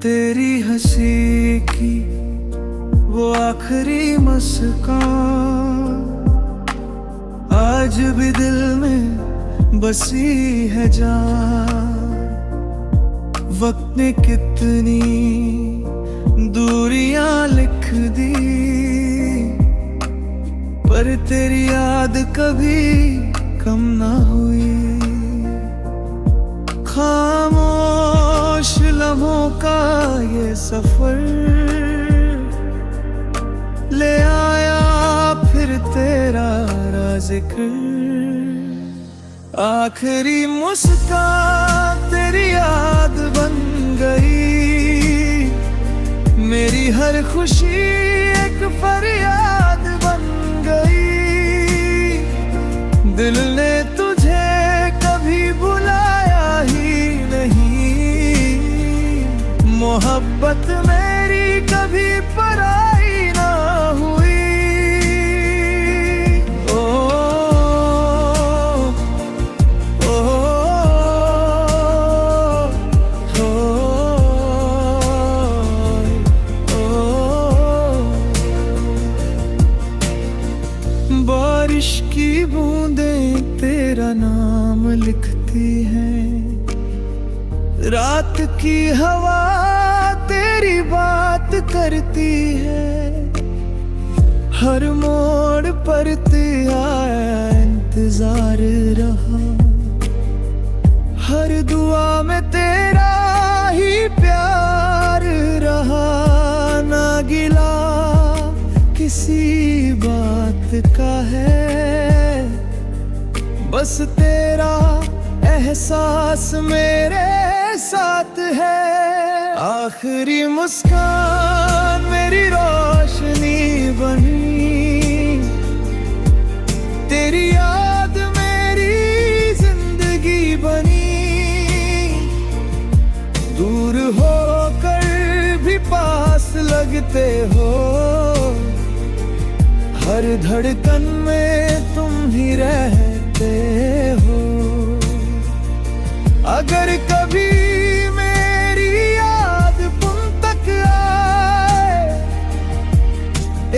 तेरी हंसी की वो आखिरी मुस्कान आज भी दिल में बसी है जान। वक्त ने कितनी दूरियां लिख दी, पर तेरी याद कभी कम ना हुई। खामोश लम्हों का ये सफर ले आया फिर तेरा जिक्र। आखिरी मुस्कान तेरी याद बन गई, मेरी हर खुशी एक फरियाद बन गई। दिल ने तुझे कभी भुलाया ही नहीं, मोहब्बत मेरी कभी पराई ना हुई। ओ, ओ, ओ, बारिश की बूंदें तेरा नाम लिखती हैं, रात की हवा तेरी बात करती है। हर मोड़ पर तेरा इंतजार रहा, हर दुआ में तेरा ही प्यार रहा। ना गिला किसी बात का है, बस तेरा एहसास मेरे साथ है। आखिरी मुस्कान मेरी रोशनी बनी, तेरी याद मेरी जिंदगी बनी। दूर होकर भी पास लगते हो, हर धड़कन में तुम ही रहते हो। अगर कभी मेरी याद तुम तक आए,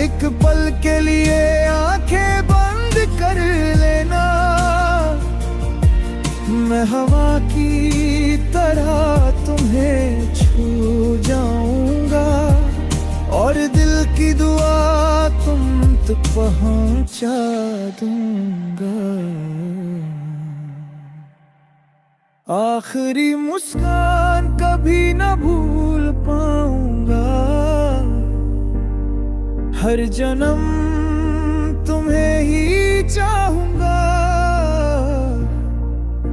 एक पल के लिए आंखें बंद कर लेना। मैं हवा की तरह तुम्हें छू जाऊंगा, और दिल की दुआ तुम तक पहुंचा दूंगा। आखिरी मुस्कान कभी न भूल पाऊंगा, हर जन्म तुम्हें ही चाहूंगा।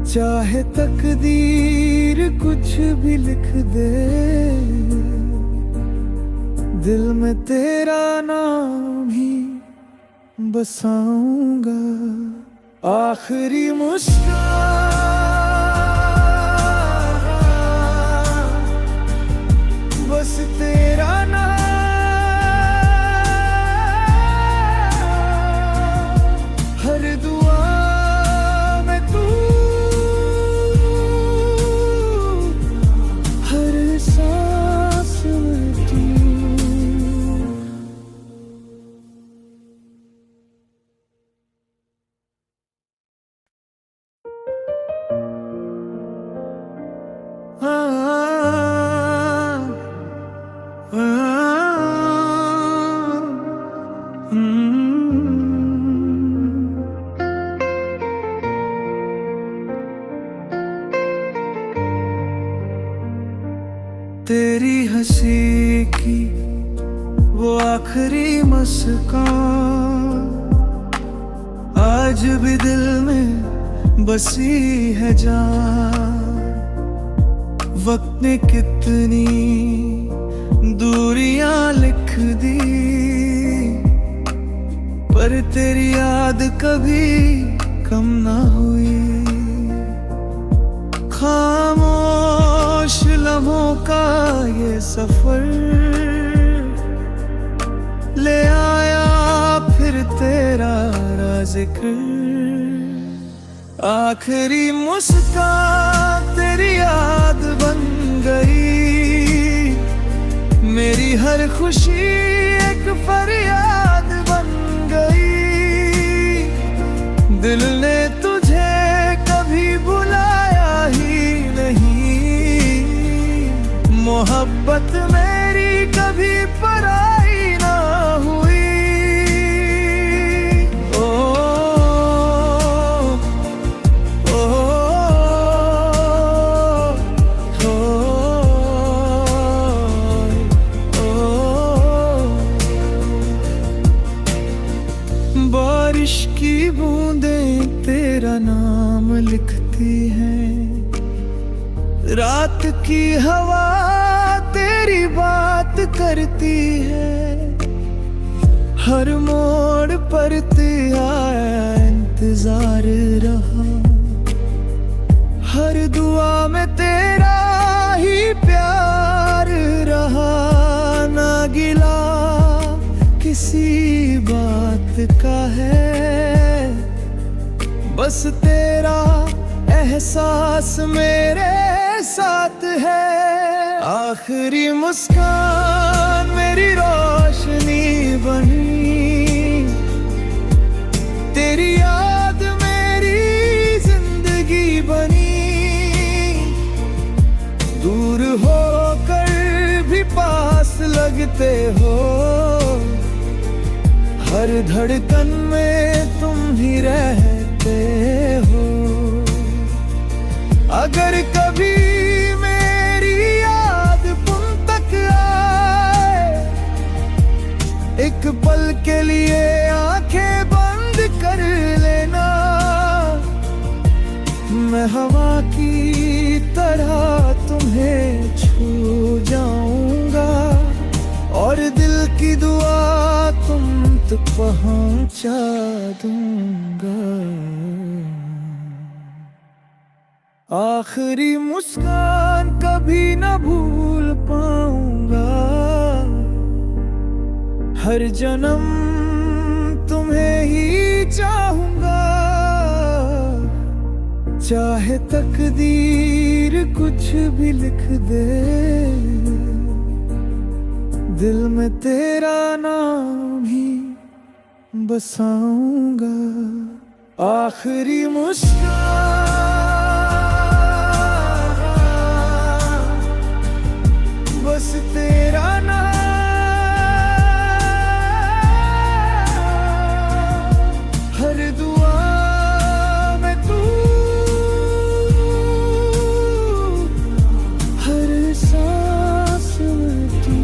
चाहे तकदीर कुछ भी लिख दे, दिल में तेरा नाम ही बसाऊंगा। आखिरी मुस्कान बस तेरा नाम, हर दुआ में तू, हर सांस में तू। तेरी हंसी की वो आखिरी मुस्कान आज भी दिल में बसी है जान। वक्त ने कितनी दूरियां लिख दी, पर तेरी याद कभी कम ना हुई। खामोश लम्हों का ये सफर ले आया फिर तेरा जिक्र। आखिरी मुस्कान तेरी याद बन गई, मेरी हर खुशी एक फरियाद बन गई। दिल ने तुझे कभी भुलाया ही नहीं, मोहब्बत मेरी कभी पराई ना हुई। ओ, ओ, ओ, बारिश की बूंदें तेरा नाम लिखती हैं, रात की हवा तेरी बात करती है। हर मोड़ पर तेरा इंतजार रहा, हर दुआ में तेरा ही प्यार रहा। ना गिला किसी बात का है, बस तेरा एहसास मेरे साथ है। आखिरी मुस्कान मेरी रोशनी बनी, तेरी याद मेरी जिंदगी बनी। दूर होकर भी पास लगते हो, हर धड़कन में तुम ही रहते हो। अगर कभी मेरी याद तुम तक आए, एक पल के लिए आंखें बंद कर लेना। मैं हवा की तरह तुम्हें छू जाऊंगा, और दिल की दुआ तुम तक पहुंचा दूंगा। आखिरी मुस्कान कभी न भूल पाऊंगा, हर जन्म तुम्हें ही चाहूंगा। चाहे तकदीर कुछ भी लिख दे, दिल में तेरा नाम ही बसाऊंगा। आखिरी मुस्कान बस तेरा नाम, हर दुआ में तू, हर सांस में तू।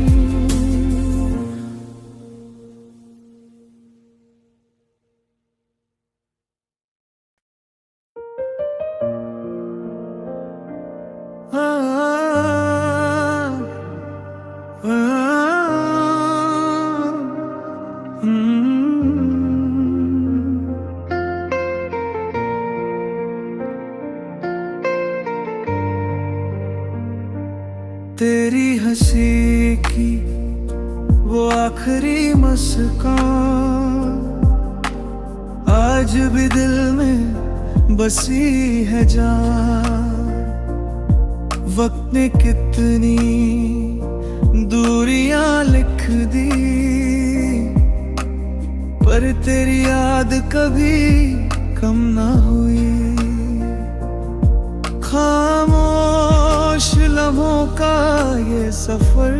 तेरी हंसी की वो आखिरी मुस्कान आज भी दिल में बसी है जान। वक्त ने कितनी दूरियां लिख दी, पर तेरी याद कभी कम ना हुई। खामोश लम्हों का ये सफर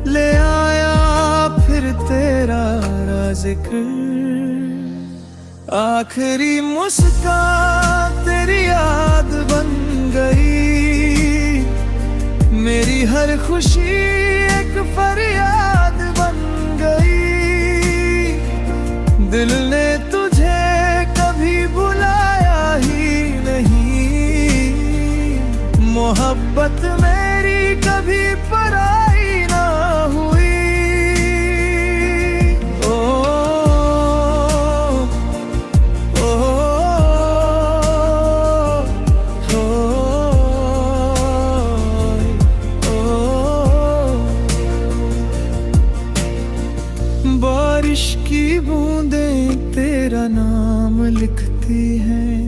ले आया फिर तेरा जिक्र। आखिरी मुस्कान तेरी याद बन गई, मेरी हर खुशी एक फरियाद बन गई। दिल ने तुझे कभी भुलाया ही नहीं, मोहब्बत मेरी कभी पराई ना हुई। ओ, ओ, ओ, बारिश की बूंदें तेरा नाम लिखती हैं,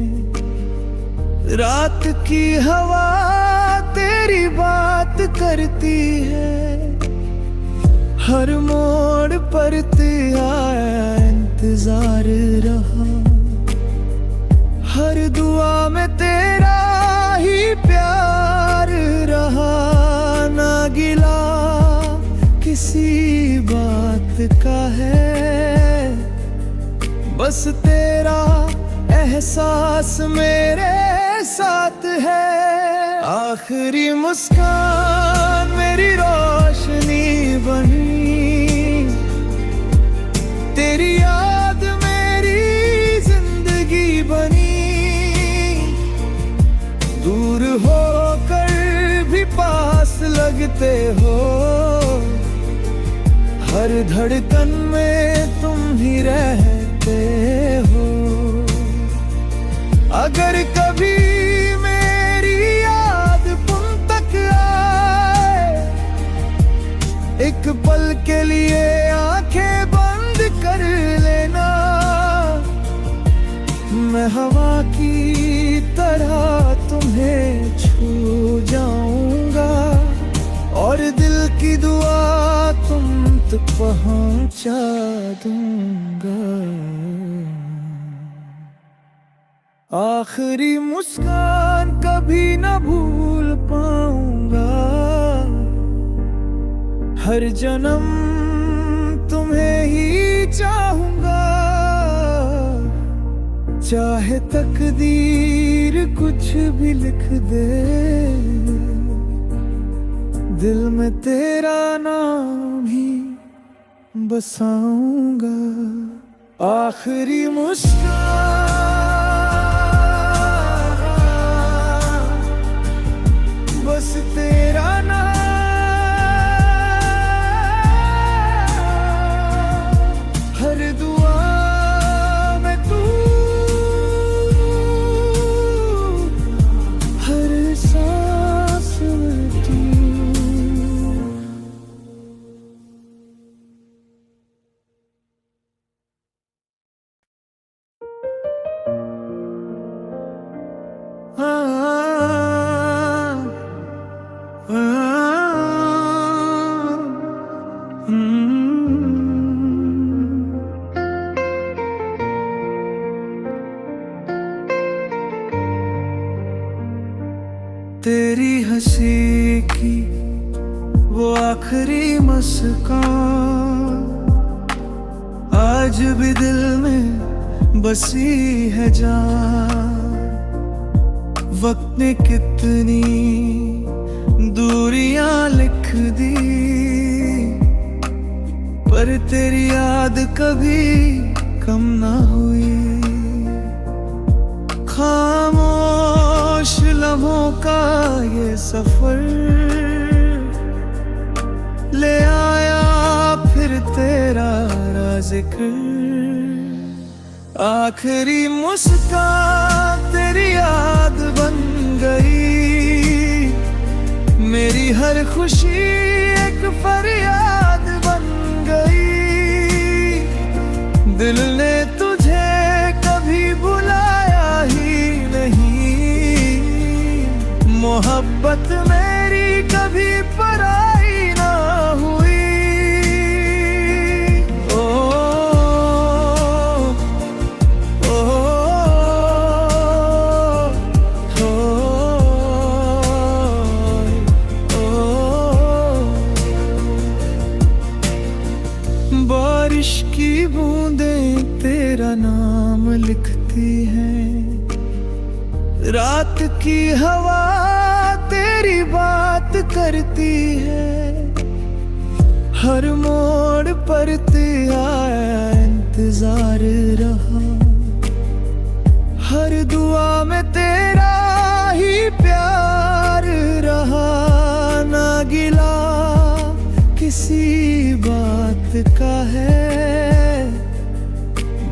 रात की हवा तेरी तेरी बात करती है, हर मोड़ पर तेरा इंतजार रहा, हर दुआ में तेरा ही प्यार रहा, ना गिला किसी बात का है, बस तेरा एहसास मेरे साथ है। आखिरी मुस्कान मेरी रोशनी बनी, तेरी याद मेरी जिंदगी बनी, दूर होकर भी पास लगते हो, हर धड़कन में तुम ही रहते हो। अगर कभी मेरी याद तुम तक आए, एक पल के लिए आंखें बंद कर लेना, मैं हवा की तरह तुम्हें छू जाऊंगा, और दिल की दुआ तुम तक पहुंचा दूंगा। आखिरी मुस्कान कभी न भूल पाऊंगा, हर जन्म तुम्हें ही चाहूंगा, चाहे तकदीर कुछ भी लिख दे, दिल में तेरा नाम ही बसाऊंगा। आखिरी मुस्कान बस तेरा नाम, हर दुआ में तू, हर सांस में तू। तेरी हंसी की वो आखिरी मुस्कान आज भी दिल में बसी है जान। वक्त ने कितनी दूरियां लिख दी, पर तेरी याद कभी कम ना हुई। खामोश लम्हों का ये सफर ले आया फिर तेरा जिक्र। आखिरी मुस्कान तेरी याद बन गई, मेरी हर खुशी एक फरियाद बन गई। दिल ने तुझे कभी भुलाया ही नहीं, मोहब्बत मेरी कभी पराई ना हुई। बारिश की बूंदें तेरा नाम लिखती हैं, रात की हवा तेरी बात करती है। हर मोड़ पर तेरा इंतजार रहा, हर दुआ में तेरा ही प्यार रहा। ना गिला किसी बात का है,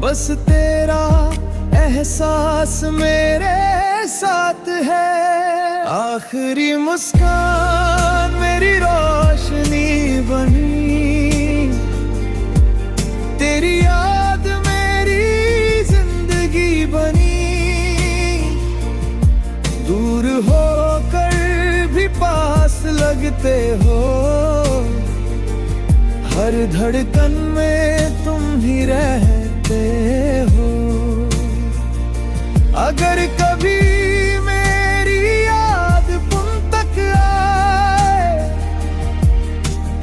बस तेरा एहसास मेरे साथ है। आखिरी मुस्कान मेरी रोशनी बनी, तेरी याद मेरी जिंदगी बनी। दूर होकर भी पास लगते हो, हर धड़कन में तुम ही रहते हो। अगर कभी मेरी याद तुम तक आए,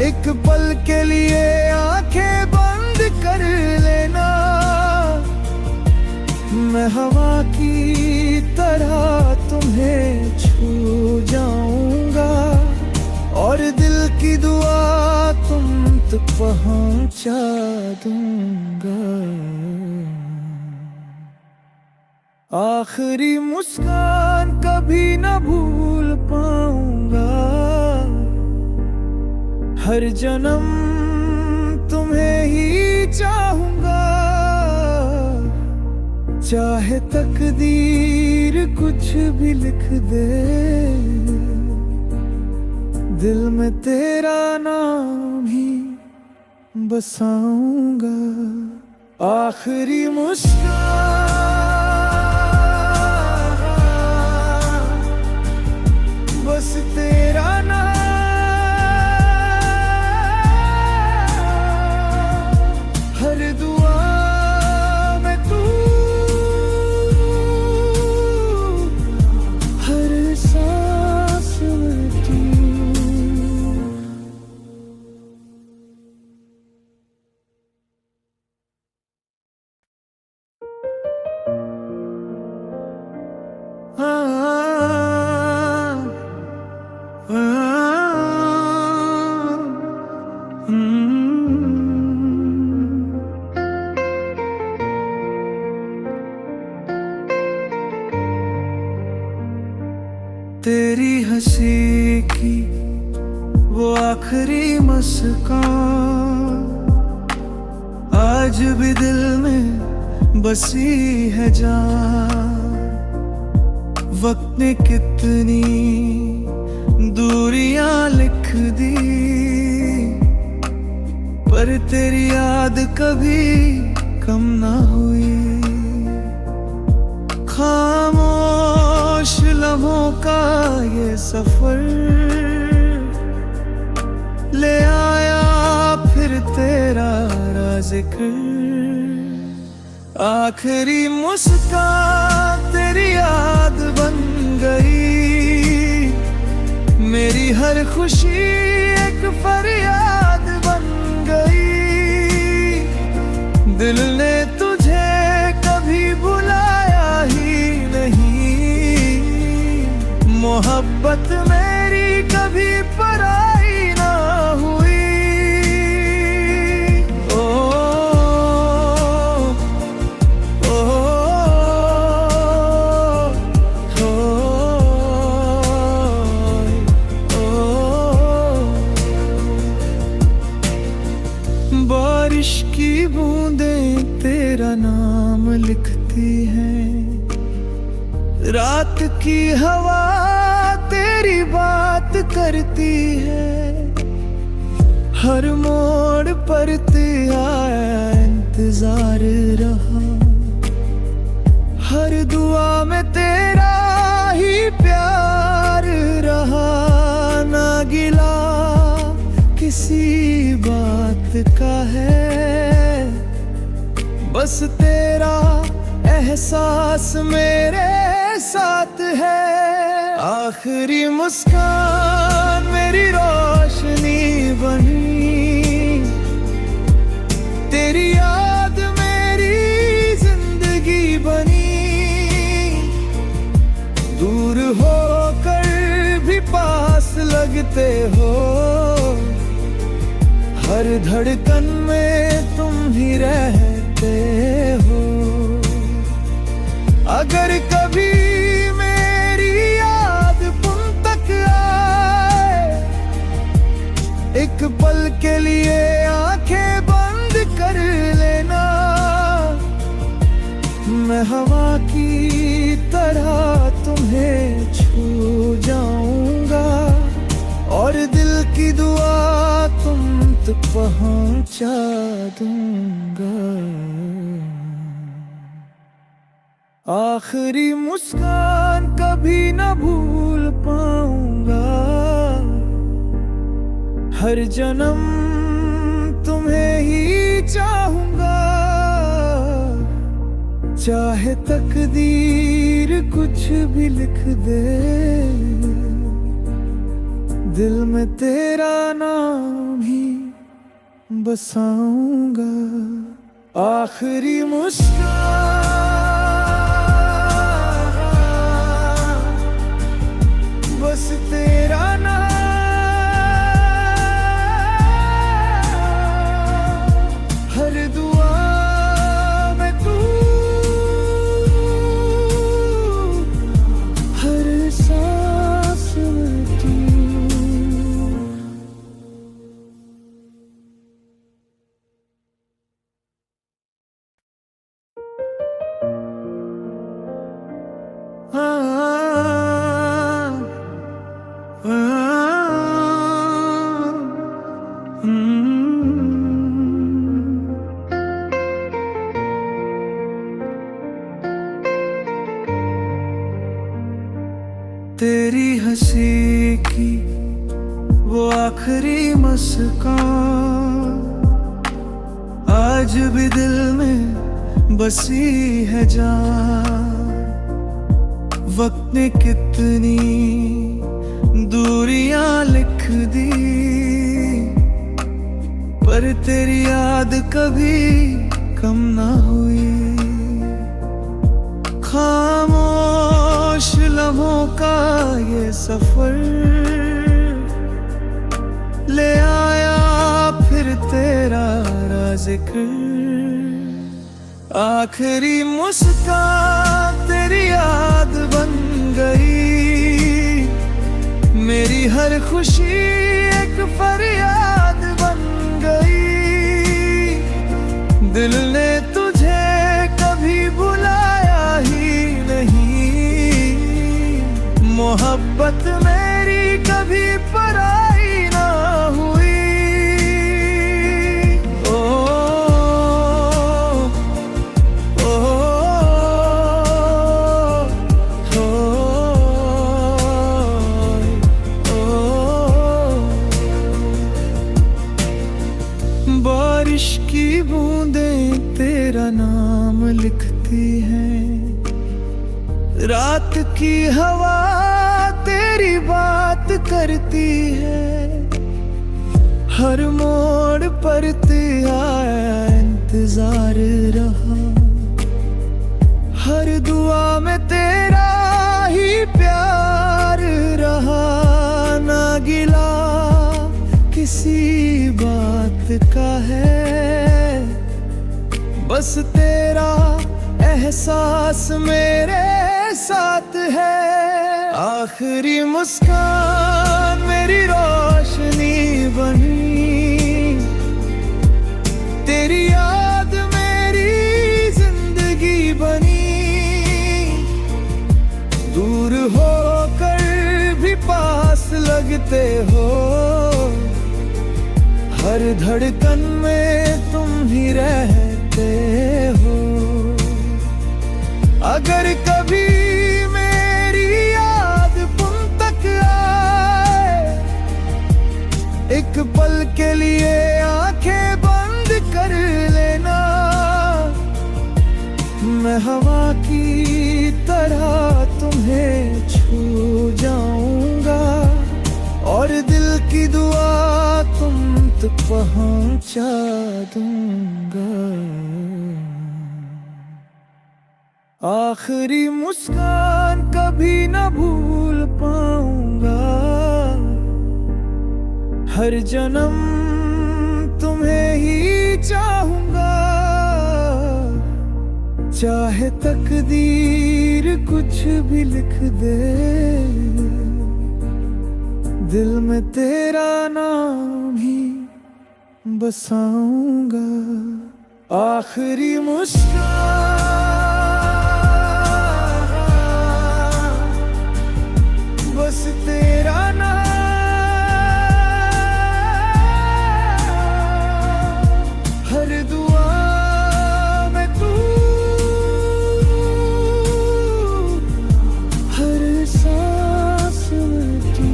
एक पल के लिए आंखें बंद कर लेना। मैं हवा की तरह तुम्हें छू जाऊंगा और दिल की दुआ तुम तक पहुंचा दूंगा। आखिरी मुस्कान कभी न भूल पाऊंगा, हर जन्म तुम्हें ही चाहूंगा। चाहे तकदीर कुछ भी लिख दे, दिल में तेरा नाम ही बसाऊंगा। आखिरी मुस्कान बस तेरा नाम, हर दुआ में तू, हर सांस में तू। तेरी हंसी की वो आखिरी मुस्कान आज भी दिल में बसी है जान। वक्त ने कितनी दूरियां लिख दी, पर तेरी याद कभी कम ना हुई। खामोश लम्हों का ये सफर ले आया फिर तेरा जिक्र। आखिरी मुस्कान तेरी याद बन गई, मेरी हर खुशी एक फरियाद बन गई। दिल ने तुझे कभी भुलाया ही नहीं, मोहब्बत मेरी कभी पराई ना हुई। बारिश की बूंदें तेरा नाम लिखती हैं, रात की हवा तेरी बात करती है। हर मोड़ पर तेरा इंतजार रहा, हर दुआ में तेरा ही प्यार रहा। ना गिला किसी बात का है, बस तेरा एहसास मेरे साथ है। आखिरी मुस्कान मेरी रोशनी बनी, तेरी याद मेरी जिंदगी बनी। दूर होकर भी पास लगते हो, हर धड़कन में तुम ही रहते हो। अगर कभी मेरी याद तुम तक आए, एक पल के लिए आंखें बंद कर लेना। मैं हवा की तरह तुम्हें छू जाऊंगा और दिल की दुआ तुम तक पहुंचा दूंगा। आखिरी मुस्कान कभी न भूल पाऊंगा, हर जन्म तुम्हें ही चाहूंगा, चाहे तकदीर कुछ भी लिख दे, दिल में तेरा नाम ही बसाऊंगा। आखिरी मुस्कान बस तेरा नाम, हर दुआ में तू, हर सांस में तू। तेरी हंसी की वो आखिरी मुस्कान आज भी दिल में बसी है जान। वक्त ने कितनी दूरियां लिख दी, पर तेरी याद कभी कम ना हुई। खामोश लम्हों का ये सफर ले आया फिर तेरा जिक्र। आखिरी मुस्कान तेरी याद बन गई, मेरी हर खुशी एक फरियाद बन गई। दिल ने तुझे कभी भुलाया ही नहीं, मोहब्बत मेरी कभी पराई ना हुई। ओ, ओ, ओ, बारिश की बूंदें तेरा नाम लिखती हैं, रात की हवा तेरी बात करती है। हर मोड़ पर तेरा इंतजार रहा, हर दुआ में तेरा ही प्यार रहा। ना गिला किसी बात का है, बस तेरा एहसास मेरे साथ है। आखिरी मुस्कान मेरी रोशनी बनी, तेरी याद मेरी जिंदगी बनी। दूर होकर भी पास लगते हो, हर धड़कन में तुम ही रहते हो। अगर कभी मेरी याद तुम तक आए, एक पल के लिए आंखें बंद कर लेना। मैं हवा की तरह तुम्हें छू जाऊंगा, और दिल की दुआ तुम तक पहुंचा दूंगा। आखिरी मुस्कान कभी न भूल पाऊंगा, हर जन्म तुम्हें ही चाहूंगा। चाहे तकदीर कुछ भी लिख दे, दिल में तेरा नाम ही बसाऊंगा। आखिरी मुस्कान बस तेरा नाम, हर दुआ में तू, हर सांस में तू।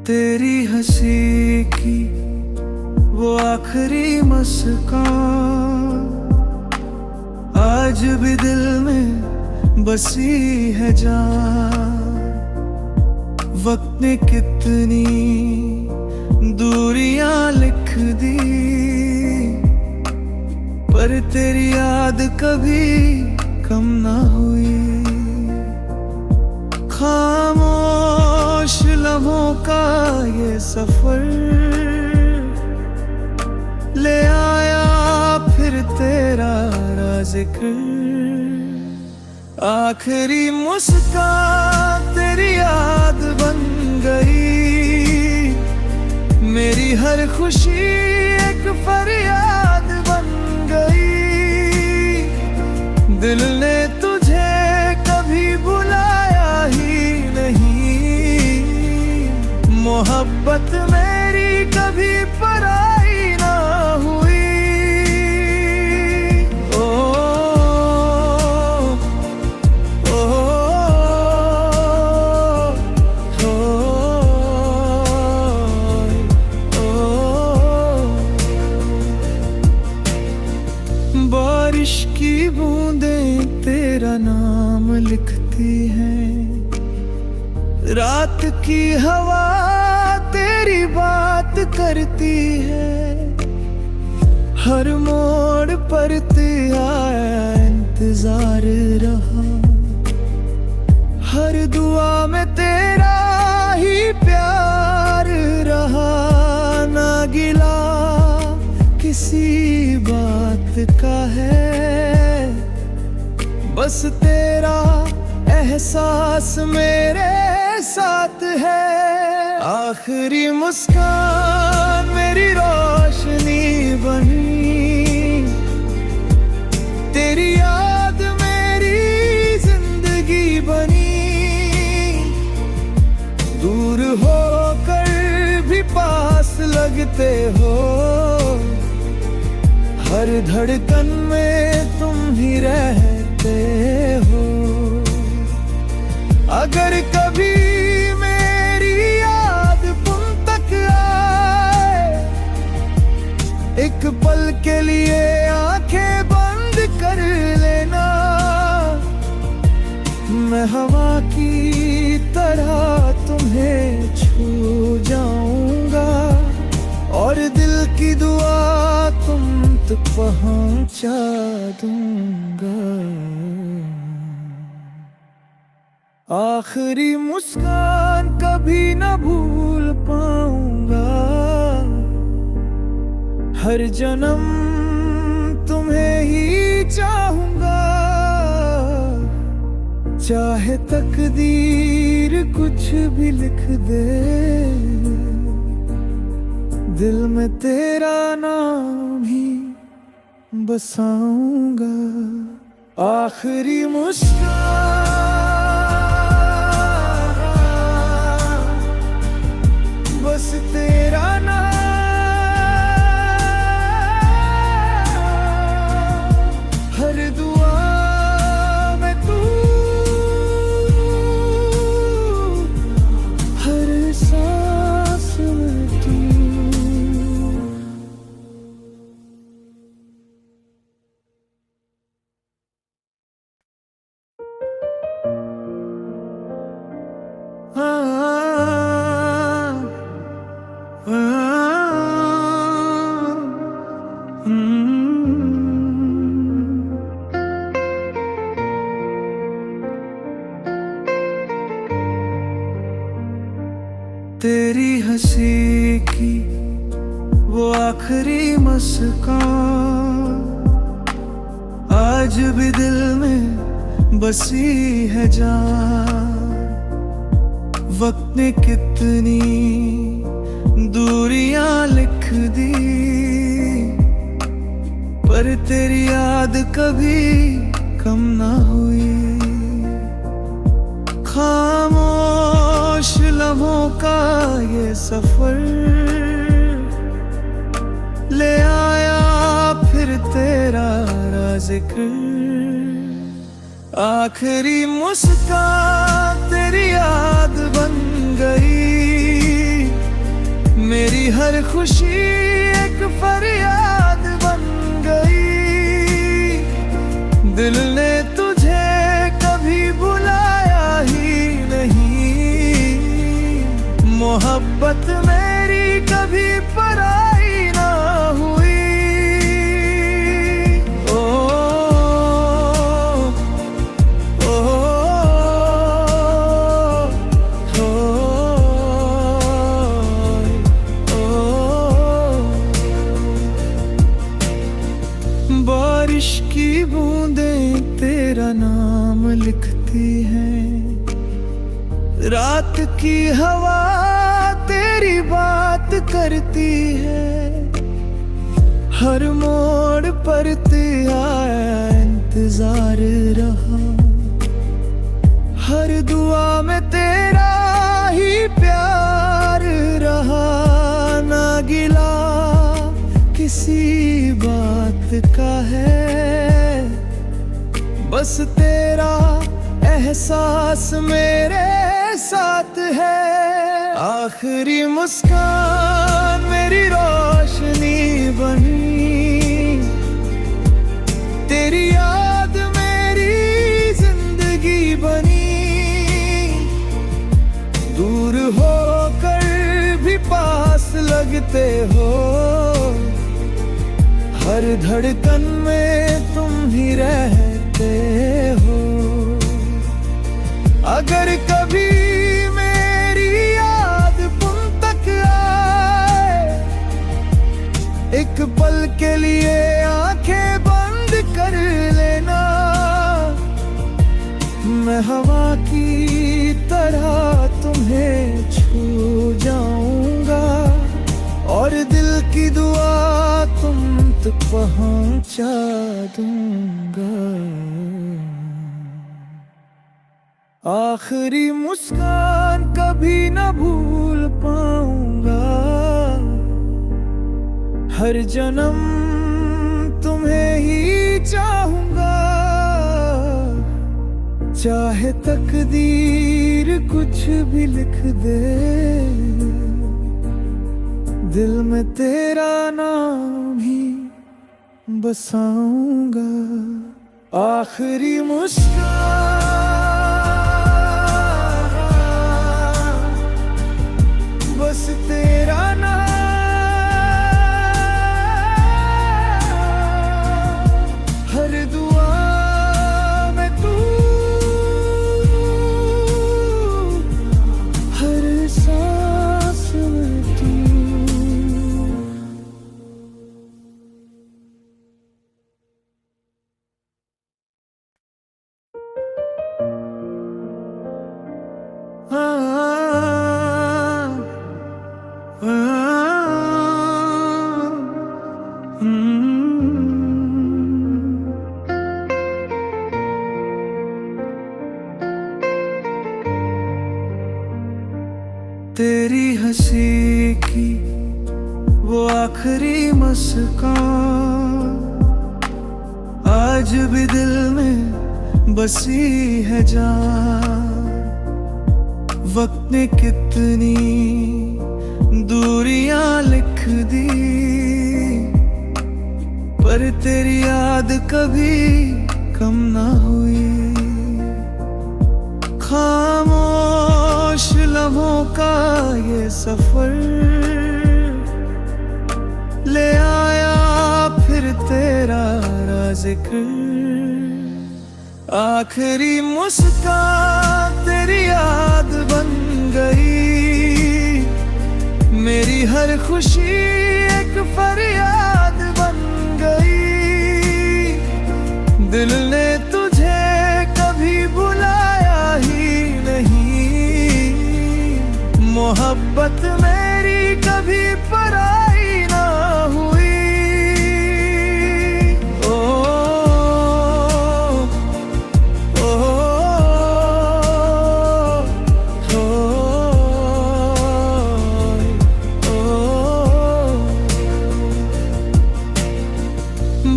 तेरी हंसी की वो आखिरी मुस्कान आज भी दिल में बसी है जान। वक्त ने कितनी दूरियां लिख दी, पर तेरी याद कभी कम ना हुई। खामोश लम्हों का ये सफर ले आया फिर तेरा जिक्र। आखिरी मुस्कान तेरी याद बन गई, मेरी हर खुशी एक फरियाद बन गई। दिल ने तुझे कभी बुलाया ही नहीं, मोहब्बत मेरी कभी पराई ना हुई। बारिश की बूंदें तेरा नाम लिखती हैं, रात की हवा तेरी बात करती है। हर मोड़ पर तेरा इंतजार रहा, हर दुआ में तेरा ही प्यार रहा। ना गिला किसी बात का है, बस तेरा एहसास मेरे साथ है। आखिरी मुस्कान मेरी रोशनी बनी, तेरी याद मेरी जिंदगी बनी। दूर होकर भी पास लगते हो, हर धड़कन में तुम ही रहते हो। अगर कभी मेरी याद तुम तक आए, एक पल के लिए आंखें बंद कर लेना। मैं हवा की तरह तुम्हें छू जाऊंगा, और दिल की दुआ तुम तक पहुंचा दूंगा। आखिरी मुस्कान कभी न भूल पाऊंगा, हर जन्म तुम्हें ही चाहूंगा। चाहे तकदीर कुछ भी लिख दे, दिल में तेरा नाम ही बसाऊंगा। आखिरी मुस्कान बस तेरा नाम, हर दुआ में तू, हर सांस में तू। तेरी हंसी की वो आखिरी मुस्कान आज भी दिल में बसी है जान। वक्त ने कितनी दूरियां लिख दी, पर तेरी याद कभी कम ना हुई। खामोश लम्हों का ये सफर ले आया फिर तेरा जिक्र। आखिरी मुस्कान तेरी याद बन गई, मोहब्बत मेरी कभी पराई ना हुई। ओ, ओ, बारिश की बूंदें तेरा नाम लिखती हैं, रात की हवा तेरी बात करती है। हर मोड़ पर तेरा इंतजार रहा, हर दुआ में तेरा ही प्यार रहा। ना गिला किसी बात का है, बस तेरा एहसास मेरे साथ है। आखिरी मुस्कान मेरी रोशनी बनी, तेरी याद मेरी जिंदगी बनी। दूर होकर भी पास लगते हो, हर धड़कन में तुम ही रहते हो। अगर कभी मेरी याद तुम तक आए, एक पल के लिए आंखें बंद कर लेना। मैं हवा की तरह तुम्हें छू जाऊंगा, और दिल की दुआ तुम तक पहुंचा दूंगा। आखिरी मुस्कान कभी न भूल पाऊंगा, हर जन्म तुम्हें ही चाहूंगा। चाहे तकदीर कुछ भी लिख दे, दिल में तेरा नाम ही बसाऊंगा। आखिरी मुस्कान बस तेरा नाम, हर दुआ में तू, हर सांस में तू। तेरी हंसी की वो आखिरी मुस्कान आज भी दिल में बसी है जान। वक्त ने कितनी दूरियां लिख दी, पर तेरी याद कभी कम ना हुई। खामोश लम्हों का ये सफर ले आया फिर तेरा जिक्र। आखिरी मुस्कान तेरी याद बन गई, मेरी हर खुशी एक फरियाद बन गई। दिल ने तुझे कभी भुलाया ही नहीं, मोहब्बत मेरी कभी पराई ना हुई। ओ, ओ,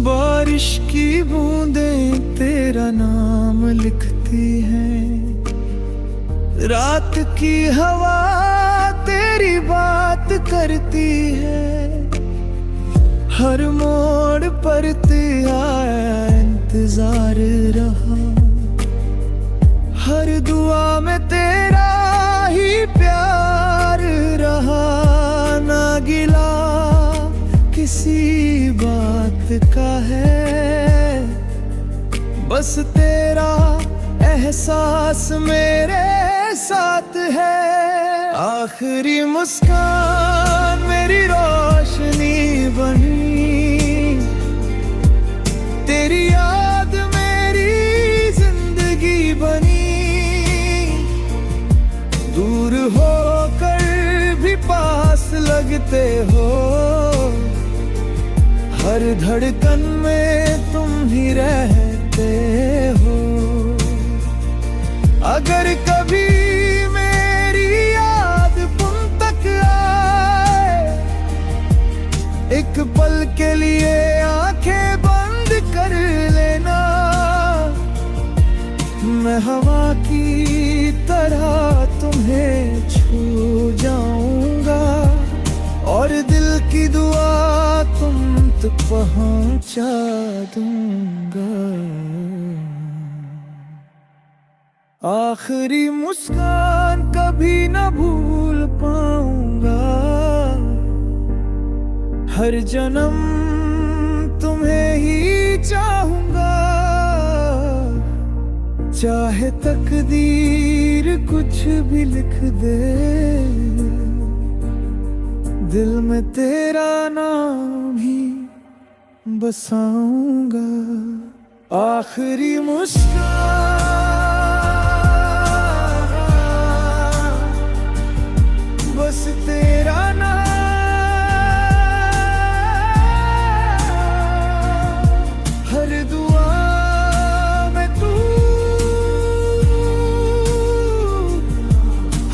बारिश की बूंदें तेरा नाम लिखती हैं, रात की हवा तेरी बात करती है। हर मोड़ पर तेरा इंतजार रहा, हर दुआ में तेरा ही प्यार किसी बात का है, बस तेरा एहसास मेरे साथ है। आखिरी मुस्कान मेरी रोशनी बनी, तेरी याद मेरी जिंदगी बनी। दूर होकर भी पास लगते हो, हर धड़कन में तुम ही रहते हो। अगर कभी मेरी याद तुम तक आए, एक पल के लिए आंखें बंद कर लेना। मैं हवा की तरह तुम्हें छू जाऊंगा, और दिल की दुआ तुम तक पहुंचा दूंगा। आखिरी मुस्कान कभी न भूल पाऊंगा, हर जन्म तुम्हें ही चाहूंगा। चाहे तकदीर कुछ भी लिख दे, दिल में तेरा नाम ही बसाऊंगा। आखिरी मुस्कान बस तेरा नाम, हर दुआ में तू,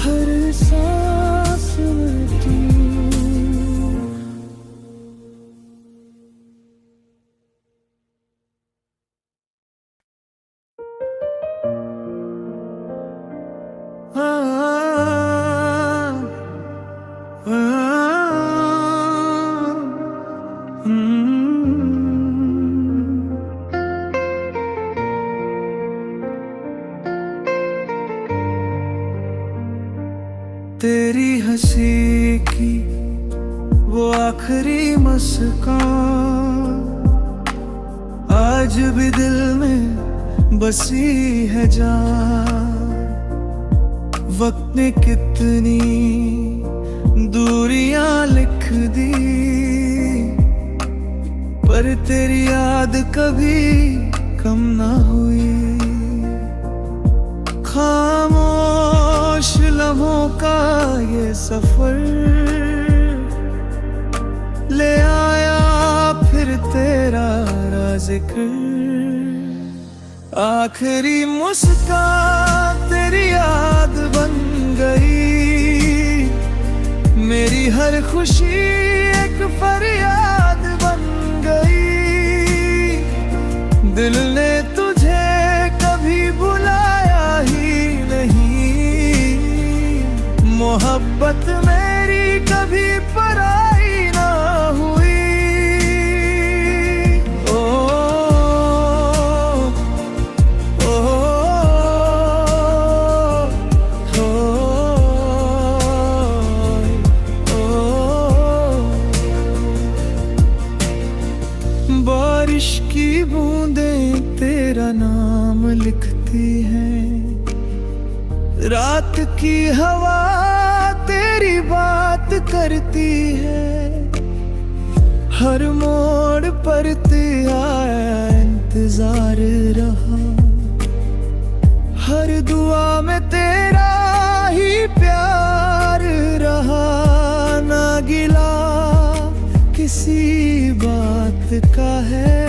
हर सांस में तू। तेरी हंसी की वो आखिरी मुस्कान आज भी दिल में बसी है जान। वक्त ने कितनी दूरियां लिख दी, पर तेरी याद कभी कम ना हुई। खामोश लम्हों का ये सफर ले आया फिर तेरा जिक्र। आखिरी मुस्कान तेरी याद बन गई, मेरी हर खुशी एक फरियाद बन गई। दिल ने तुझे कभी भुलाया ही नहीं, मोहब्बत मेरी कभी पराई ना हुई। ओ, ओ, ओ, बारिश की बूंदें तेरा नाम लिखती हैं, रात की हवा तेरी बात करती है। हर मोड़ पर तेरा इंतजार रहा, हर दुआ में तेरा ही प्यार रहा। ना गिला किसी बात का है,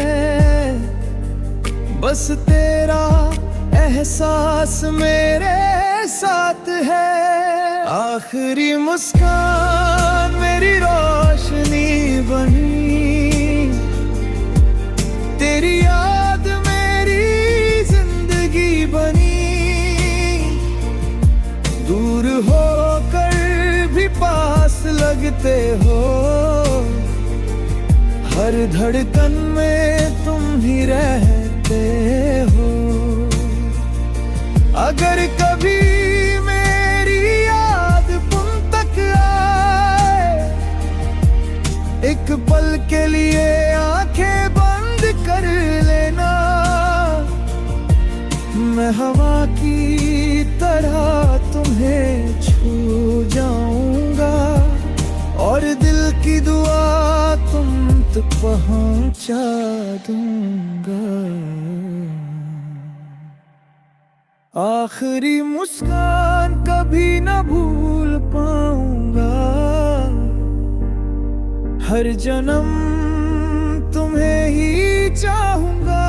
बस तेरा एहसास मेरे साथ है। आखिरी मुस्कान मेरी रोशनी बनी, तेरी याद मेरी जिंदगी बनी। दूर होकर भी पास लगते हो, हर धड़कन में तुम ही रहते हो। अगर कभी मेरी याद तुम तक आए, एक पल के हवा की तरह तुम्हें छू जाऊंगा और दिल की दुआ तुम तक पहुंचा दूंगा। आखिरी मुस्कान कभी न भूल पाऊंगा, हर जन्म तुम्हें ही चाहूंगा।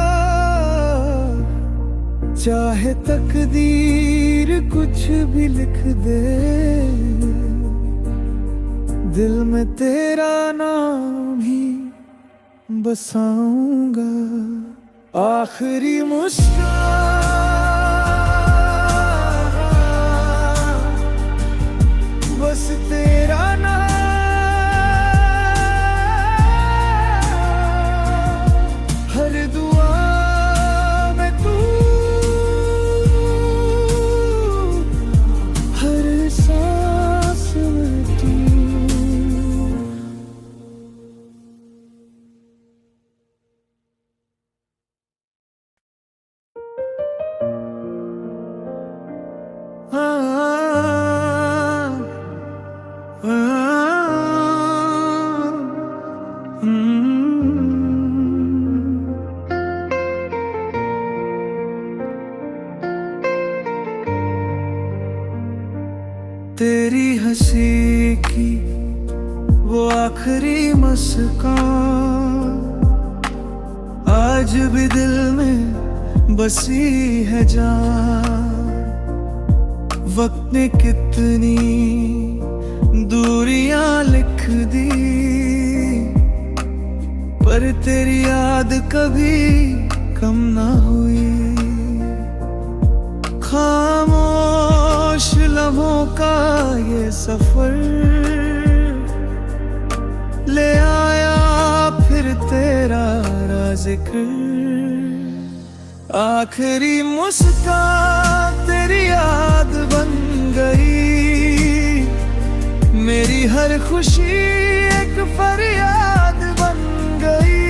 चाहे तकदीर कुछ भी लिख दे, दिल में तेरा नाम ही बसाऊंगा। आखिरी मुस्कान बस तेरा नाम, हर दुआ में तू, हर सांस में तू। तेरी हंसी की वो आखिरी मुस्कान आज भी दिल में बसी है जान। वक्त ने कितनी दूरियां लिख दी, पर तेरी याद कभी कम ना हुई। खामोश लम्हों का ये सफर ले आया फिर तेरा जिक्र। आखिरी मुस्कान तेरी याद बन गई, मेरी हर खुशी एक फरियाद बन गई।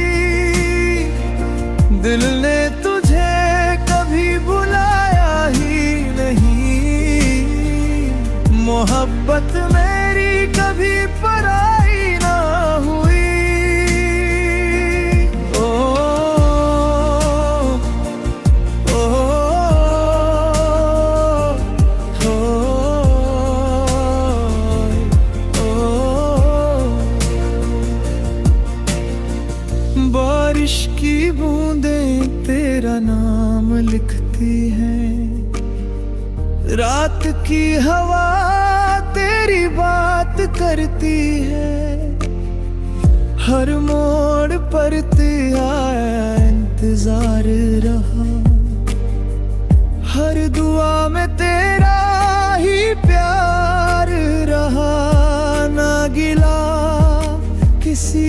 दिल ने तुझे कभी बुलाया ही नहीं, मोहब्बत मेरी कभी पराई ना हुई। बारिश की बूंदें तेरा नाम लिखती हैं, रात की हवा तेरी बात करती है। हर मोड़ पर तेरा इंतजार रहा, हर दुआ में तेरा ही प्यार रहा। ना गिला किसी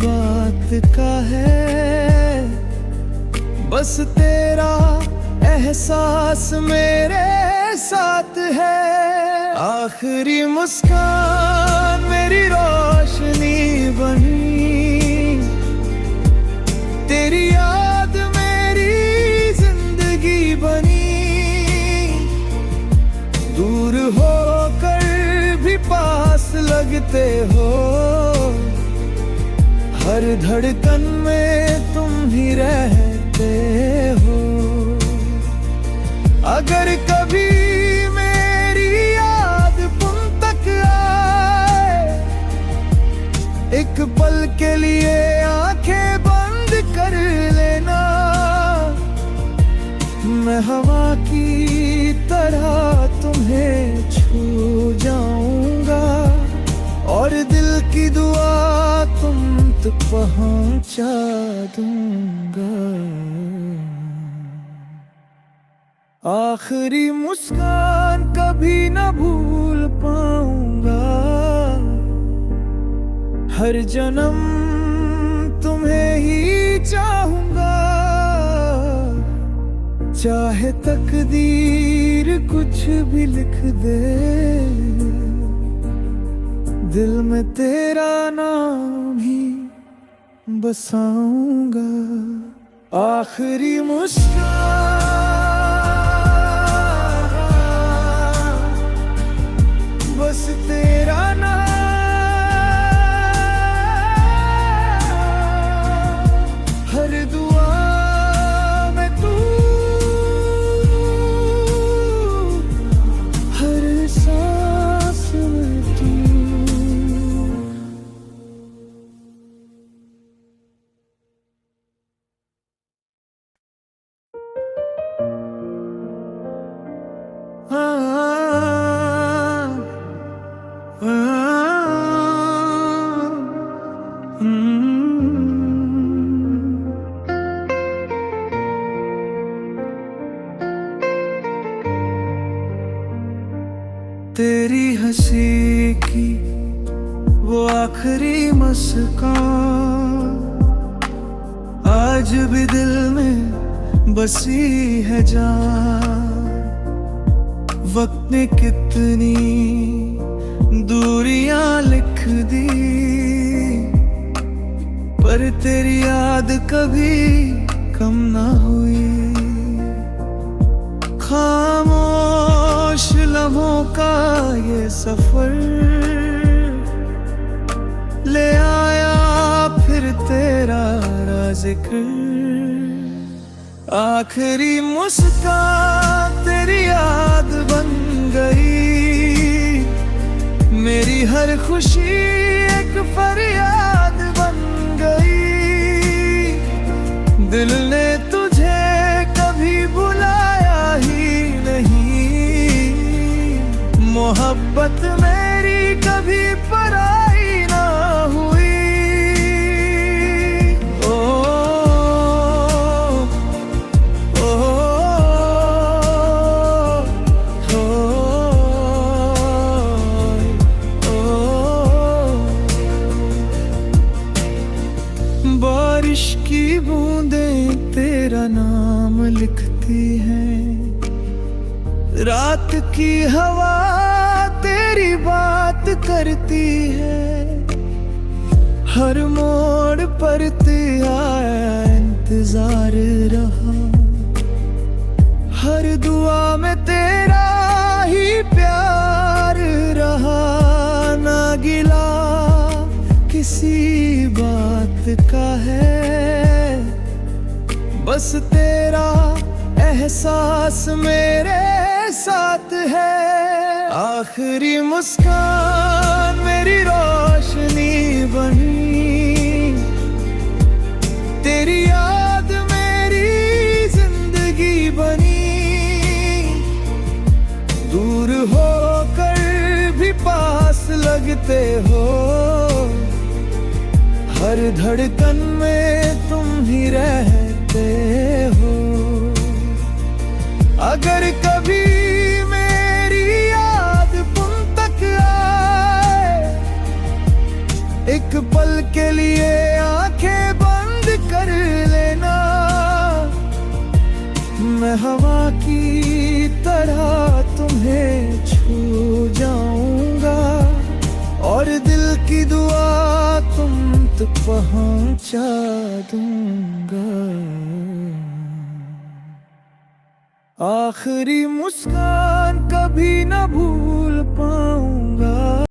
बात का है, बस तेरा एहसास मेरे साथ है। आखिरी मुस्कान मेरी रोशनी बनी, तेरी याद मेरी जिंदगी बनी। दूर होकर भी पास लगते हो, हर धड़कन में तुम ही रहते हो। अगर कभी मेरी याद तुम तक आए, एक पल के लिए आंखें बंद कर लेना। मैं हवा की तरह तुम्हें छू जाऊंगा और दिल की दुआ तुम तक पहुंचा दूंगा। आखिरी मुस्कान कभी न भूल पाऊंगा, हर जन्म तुम्हें ही चाहूंगा। चाहे तकदीर कुछ भी लिख दे, दिल में तेरा नाम ही बसाऊंगा। आखिरी मुस्कान बस तेरा नाम, हर दुआ में तू, हर सांस में तू। तेरी हंसी की वो आखिरी मुस्कान आज भी दिल में बसी है जान। वक्त ने कितनी दूरियां लिख दी, पर तेरी याद कभी कम ना हुई। खामोश लम्हों का ये सफर ले आया फिर तेरा जिक्र। आखिरी मुस्कान तेरी याद बन गई, मेरी हर खुशी एक फरियाद बन गई। दिल ने तुझे कभी बुलाया ही नहीं, मोहब्बत मेरी कभी पराई ना हुई। ओ, ओ, ओ, ओ, बारिश की बूंदें तेरा नाम लिखती हैं, रात की हवा तेरी बात करती है। हर मोड़ पर तेरा इंतजार रहा, हर दुआ में तेरा ही प्यार रहा। ना गिला किसी बात का है, बस तेरा एहसास मेरे साथ है। आखिरी मुस्कान मेरी रोशनी बनी, तेरी याद मेरी जिंदगी बनी। दूर होकर भी पास लगते हो, हर धड़कन में तुम ही रहते हो। अगर कभी मेरी याद तुम तक आए, एक पल के लिए आंखें बंद कर लेना। मैं हवा की तरह तुम्हें छू जाऊंगा, और दिल की दुआ तुम तक पहुंचा दूंगा। आखिरी मुस्कान कभी न भूल पाऊं